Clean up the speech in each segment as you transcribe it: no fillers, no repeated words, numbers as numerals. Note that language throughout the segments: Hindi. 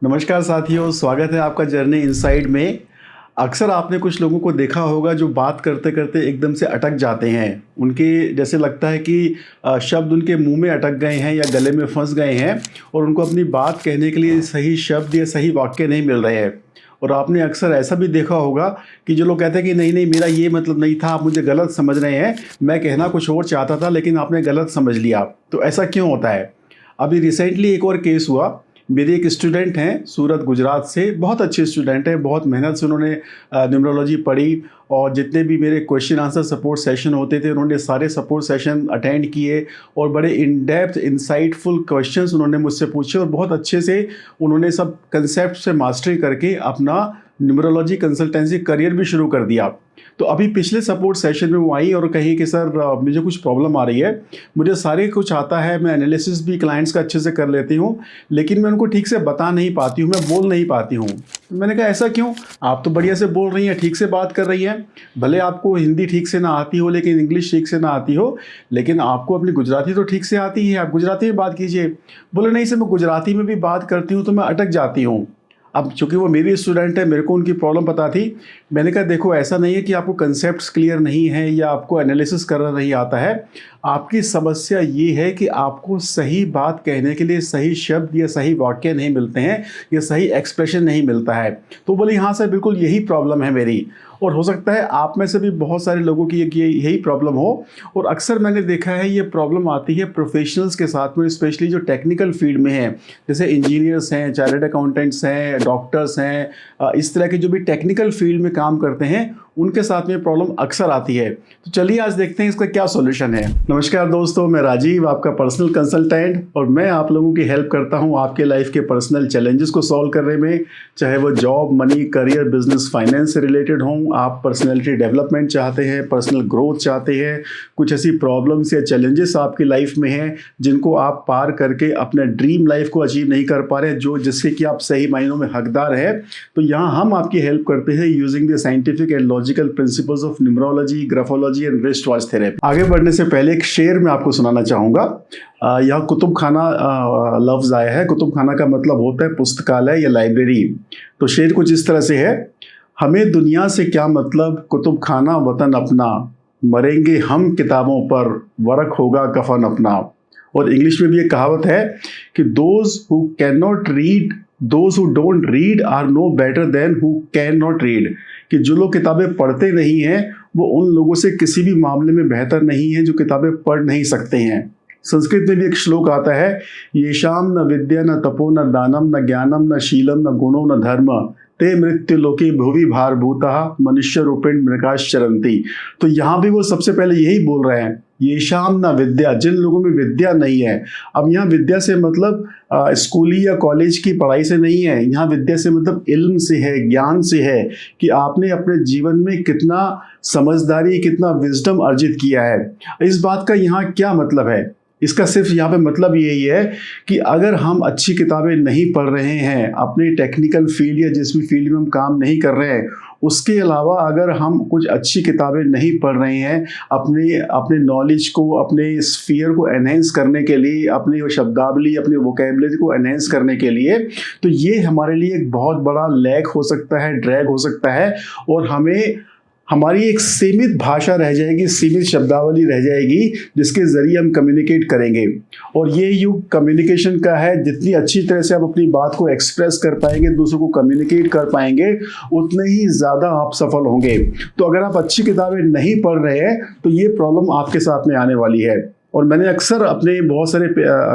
नमस्कार साथियों, स्वागत है आपका जर्नी इनसाइड में। अक्सर आपने कुछ लोगों को देखा होगा जो बात करते करते एकदम से अटक जाते हैं। उनके जैसे लगता है कि शब्द उनके मुंह में अटक गए हैं या गले में फंस गए हैं और उनको अपनी बात कहने के लिए सही शब्द या सही वाक्य नहीं मिल रहे हैं। और आपने अक्सर ऐसा भी देखा होगा कि जो लोग कहते हैं कि नहीं नहीं, मेरा ये मतलब नहीं था, आप मुझे गलत समझ रहे हैं, मैं कहना कुछ और चाहता था लेकिन आपने गलत समझ लिया। तो ऐसा क्यों होता है? अभी रिसेंटली एक और केस हुआ। मेरी एक स्टूडेंट हैं सूरत गुजरात से, बहुत अच्छे स्टूडेंट हैं, बहुत मेहनत से उन्होंने न्यूमरोलॉजी पढ़ी और जितने भी मेरे क्वेश्चन आंसर सपोर्ट सेशन होते थे उन्होंने सारे सपोर्ट सेशन अटेंड किए और बड़े इन डेप्थ इंसाइटफुल क्वेश्चंस उन्होंने मुझसे पूछे और बहुत अच्छे से उन्होंने सब कंसेप्ट से मास्टरी करके अपना न्यूमरोलॉजी कंसल्टेंसी करियर भी शुरू कर दिया। तो अभी पिछले सपोर्ट सेशन में वो आई और कही कि सर मुझे कुछ प्रॉब्लम आ रही है, मुझे सारे कुछ आता है, मैं एनालिसिस भी क्लाइंट्स का अच्छे से कर लेती हूँ लेकिन मैं उनको ठीक से बता नहीं पाती हूँ, मैं बोल नहीं पाती हूँ। मैंने कहा ऐसा क्यों? आप तो बढ़िया से बोल रही हैं, ठीक से बात कर रही हैं, भले आपको हिंदी ठीक से ना आती हो लेकिन इंग्लिश ठीक से ना आती हो, लेकिन आपको अपनी गुजराती तो ठीक से आती है, आप गुजराती में बात कीजिए। बोले नहीं सर, मैं गुजराती में भी बात करती हूँ तो मैं अटक जाती हूँ। अब चूंकि वो मेरी स्टूडेंट है, मेरे को उनकी प्रॉब्लम पता थी। मैंने कहा देखो, ऐसा नहीं है कि आपको कंसेप्ट्स क्लियर नहीं है या आपको एनालिसिस करना नहीं आता है, आपकी समस्या ये है कि आपको सही बात कहने के लिए सही शब्द या सही वाक्य नहीं मिलते हैं या सही एक्सप्रेशन नहीं मिलता है। तो बोली हाँ सर, बिल्कुल यही प्रॉब्लम है मेरी, और हो सकता है आप में से भी बहुत सारे लोगों की यही प्रॉब्लम हो। और अक्सर मैंने देखा है ये प्रॉब्लम आती है प्रोफेशनल्स के साथ में, स्पेशली जो टेक्निकल फील्ड में हैं, जैसे इंजीनियर्स हैं, चार्टर्ड अकाउंटेंट्स हैं, डॉक्टर्स हैं, इस तरह के जो भी टेक्निकल फील्ड में काम करते हैं उनके साथ में प्रॉब्लम अक्सर आती है। तो चलिए आज देखते हैं इसका क्या सॉल्यूशन है। नमस्कार दोस्तों, मैं राजीव, आपका पर्सनल कंसल्टेंट, और मैं आप लोगों की हेल्प करता हूं आपके लाइफ के पर्सनल चैलेंजेस को सॉल्व करने में, चाहे वो job, money, career, business, finance से रिलेटेड हों, आप पर्सनैलिटी डेवलपमेंट चाहते हैं, पर्सनल ग्रोथ चाहते हैं, कुछ ऐसी प्रॉब्लम्स या चैलेंजेस आपकी लाइफ में हैं जिनको आप पार करके अपने ड्रीम लाइफ को अचीव नहीं कर पा रहे, जो जिसके कि आप सही मायनों में हकदार है, तो यहाँ हम आपकी हेल्प करते हैं using the scientific and logical principles of numerology, graphology and wrist watch therapy. आगे बढ़ने से पहले एक शेर मैं आपको सुनाना चाहूँगा। यहाँ कुतुब खाना लफ्ज़ आया है। कुतुब खाना का मतलब होता है पुस्तकालय या लाइब्रेरी। तो शेर कुछ इस तरह से है, हमें दुनिया से क्या मतलब, कुतुब खाना वतन अपना, मरेंगे हम किताबों पर, वरक होगा कफन अपना। और इंग्लिश में भी एक कहावत है कि those who cannot read, those who don't read are no better than who cannot read, कि जो लोग किताबें पढ़ते नहीं हैं वो उन लोगों से किसी भी मामले में बेहतर नहीं है जो किताबें पढ़ नहीं सकते हैं। संस्कृत में भी एक श्लोक आता है, येषाम न विद्या न तपो न दानम न ज्ञानम न शीलम न गुणो न धर्म ते मृत्यु लोके भुवि भारभूतः मनुष्य रूपेण मृगाश्च चरन्ति। तो यहाँ भी वो सबसे पहले यही बोल रहे हैं, येषाम न विद्या, जिन लोगों में विद्या नहीं है। अब यहाँ विद्या से मतलब स्कूली या कॉलेज की पढ़ाई से नहीं है, यहाँ विद्या से मतलब इल्म से है, ज्ञान से है, कि आपने अपने जीवन में कितना समझदारी, कितना विजडम अर्जित किया है। इस बात का यहाँ क्या मतलब है? इसका सिर्फ यहाँ पे मतलब यही है कि अगर हम अच्छी किताबें नहीं पढ़ रहे हैं, अपने टेक्निकल फील्ड या जिस भी फील्ड में हम काम नहीं कर रहे हैं, उसके अलावा अगर हम कुछ अच्छी किताबें नहीं पढ़ रहे हैं अपने नॉलेज को, अपने स्फीयर को एनहेंस करने के लिए, अपनी शब्दावली, अपनी वोकैबुलरी को एनहेंस करने के लिए, तो ये हमारे लिए एक बहुत बड़ा लैग हो सकता है, ड्रैग हो सकता है, और हमारी एक सीमित भाषा रह जाएगी, सीमित शब्दावली रह जाएगी जिसके ज़रिए हम कम्युनिकेट करेंगे। और ये युग कम्युनिकेशन का है। जितनी अच्छी तरह से आप अपनी बात को एक्सप्रेस कर पाएंगे, दूसरों को कम्युनिकेट कर पाएंगे, उतने ही ज़्यादा आप सफल होंगे। तो अगर आप अच्छी किताबें नहीं पढ़ रहे हैं तो ये प्रॉब्लम आपके साथ में आने वाली है। और मैंने अक्सर अपने बहुत सारे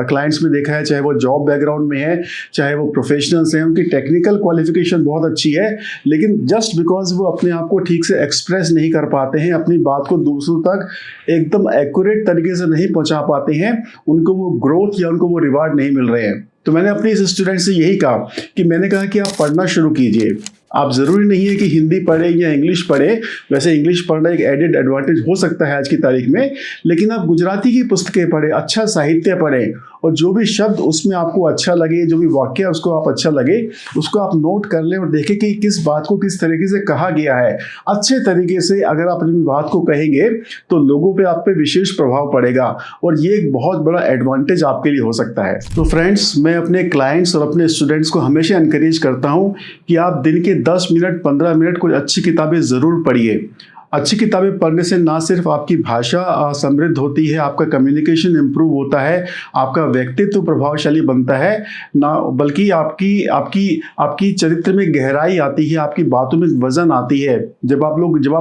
क्लाइंट्स में देखा है, चाहे वो जॉब बैकग्राउंड में है, चाहे वो प्रोफेशनल्स हैं, उनकी टेक्निकल क्वालिफिकेशन बहुत अच्छी है, लेकिन जस्ट बिकॉज वो अपने आप को ठीक से एक्सप्रेस नहीं कर पाते हैं, अपनी बात को दूसरों तक एकदम एक्यूरेट तरीके से नहीं पहुंचा पाते हैं, उनको वो ग्रोथ या उनको वो रिवार्ड नहीं मिल रहे हैं। तो मैंने अपने इस स्टूडेंट से यही कहा कि आप पढ़ना शुरू कीजिए। आप ज़रूरी नहीं है कि हिंदी पढ़े या इंग्लिश पढ़े, वैसे इंग्लिश पढ़ना एक एडेड एडवांटेज हो सकता है आज की तारीख में, लेकिन आप गुजराती की पुस्तकें पढ़ें, अच्छा साहित्य पढ़ें और जो भी शब्द उसमें आपको अच्छा लगे, जो भी वाक्य उसको आप अच्छा लगे, उसको आप नोट कर लें और देखें कि किस बात को किस तरीके से कहा गया है। अच्छे तरीके से अगर आप अपनी बात को कहेंगे तो लोगों पे आप पे विशेष प्रभाव पड़ेगा और ये एक बहुत बड़ा एडवांटेज आपके लिए हो सकता है। तो फ्रेंड्स, मैं अपने क्लाइंट्स और अपने स्टूडेंट्स को हमेशा एनकरेज करता हूं कि आप दिन के 10 मिनट 15 मिनट कोई अच्छी किताबें ज़रूर पढ़िए। अच्छी किताबें पढ़ने से ना सिर्फ आपकी भाषा समृद्ध होती है, आपका कम्युनिकेशन इम्प्रूव होता है, आपका व्यक्तित्व प्रभावशाली बनता है, ना बल्कि आपकी आपकी आपकी चरित्र में गहराई आती है, आपकी बातों में वजन आती है। जब आप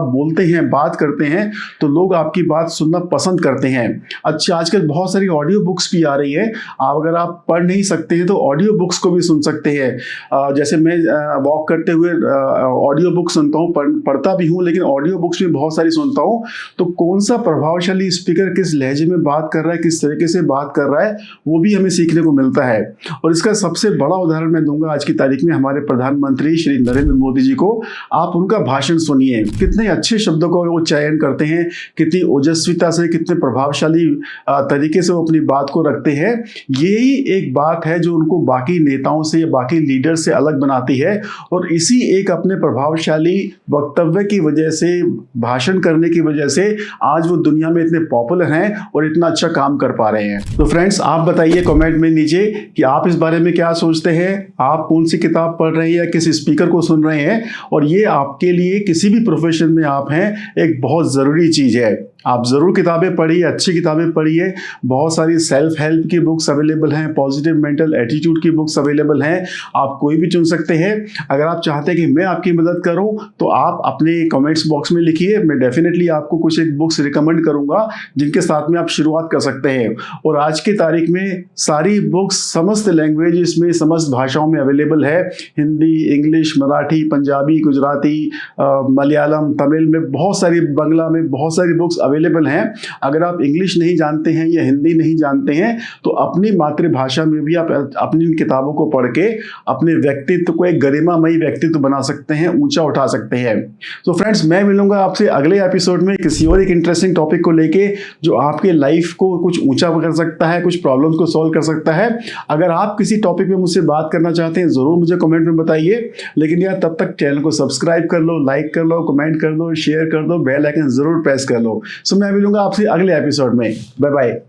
बोलते हैं, बात करते हैं तो लोग आपकी बात सुनना पसंद करते हैं। अच्छा, आजकल बहुत सारी ऑडियो बुक्स भी आ रही हैं। अगर आप पढ़ नहीं सकते हैं तो ऑडियो बुक्स को भी सुन सकते हैं। जैसे मैं वॉक करते हुए ऑडियो बुक सुनता हूँ, पढ़ता भी हूँ, लेकिन ऑडियो बुक्स बहुत सारी सुनता हूं। तो कौन सा प्रभावशाली स्पीकर किस लहजे में बात कर रहा है, किस तरीके से बात कर रहा है, वो भी हमें सीखने को मिलता है। और इसका सबसे बड़ा उदाहरण मैं दूंगा आज की तारीख में हमारे प्रधानमंत्री श्री नरेंद्र मोदी जी को। आप उनका भाषण सुनिए, कितने अच्छे शब्दों का वो चयन करते हैं, कितनी ओजस्विता से, कितने प्रभावशाली तरीके से वो अपनी बात को रखते हैं। यही एक बात है जो उनको बाकी नेताओं से या बाकी लीडर से अलग बनाती है और इसी एक अपने प्रभावशाली वक्तव्य की वजह से, भाषण करने की वजह से आज वो दुनिया में इतने पॉपुलर हैं और इतना अच्छा काम कर पा रहे हैं। तो फ्रेंड्स, आप बताइए कमेंट में नीचे कि आप इस बारे में क्या सोचते हैं। आप कौन सी किताब पढ़ रहे हैं या किस स्पीकर को सुन रहे हैं, और ये आपके लिए किसी भी प्रोफेशन में आप हैं एक बहुत ज़रूरी चीज़ है। आप ज़रूर किताबें पढ़िए, अच्छी किताबें पढ़िए। बहुत सारी सेल्फ हेल्प की बुक्स अवेलेबल हैं, पॉजिटिव मेंटल एटीट्यूड की बुक्स अवेलेबल हैं, आप कोई भी चुन सकते हैं। अगर आप चाहते हैं कि मैं आपकी मदद करूं तो आप अपने कमेंट्स बॉक्स में लिखिए, मैं डेफिनेटली आपको कुछ एक बुक्स रिकमेंड करूंगा जिनके साथ में आप शुरुआत कर सकते हैं। और आज की तारीख में सारी बुक्स समस्त लैंग्वेजेस में, समस्त भाषाओं में अवेलेबल है। हिंदी, इंग्लिश, मराठी, पंजाबी, गुजराती, मलयालम, तमिल में बहुत सारी, बंगला में बहुत सारी बुक्स अवेलेबल हैं। अगर आप इंग्लिश नहीं जानते हैं या हिंदी नहीं जानते हैं तो अपनी मातृभाषा में भी आप अपनी किताबों को पढ़ के अपने व्यक्तित्व को एक गरिमामयी व्यक्तित्व बना सकते हैं, ऊंचा उठा सकते हैं। तो फ्रेंड्स, मैं मिलूंगा आपसे अगले एपिसोड में किसी और एक इंटरेस्टिंग टॉपिक को लेके जो आपके लाइफ को कुछ ऊंचा कर सकता है, कुछ प्रॉब्लम्स को सॉल्व कर सकता है। अगर आप किसी टॉपिक पे मुझसे बात करना चाहते हैं जरूर मुझे कमेंट में बताइए। लेकिन यार, तब तक चैनल को सब्सक्राइब कर लो, लाइक कर लो, कमेंट कर दो, शेयर कर दो, बेल आइकन जरूर प्रेस कर लो। सो मैं मिलूंगा आपसे अगले एपिसोड में। Bye bye.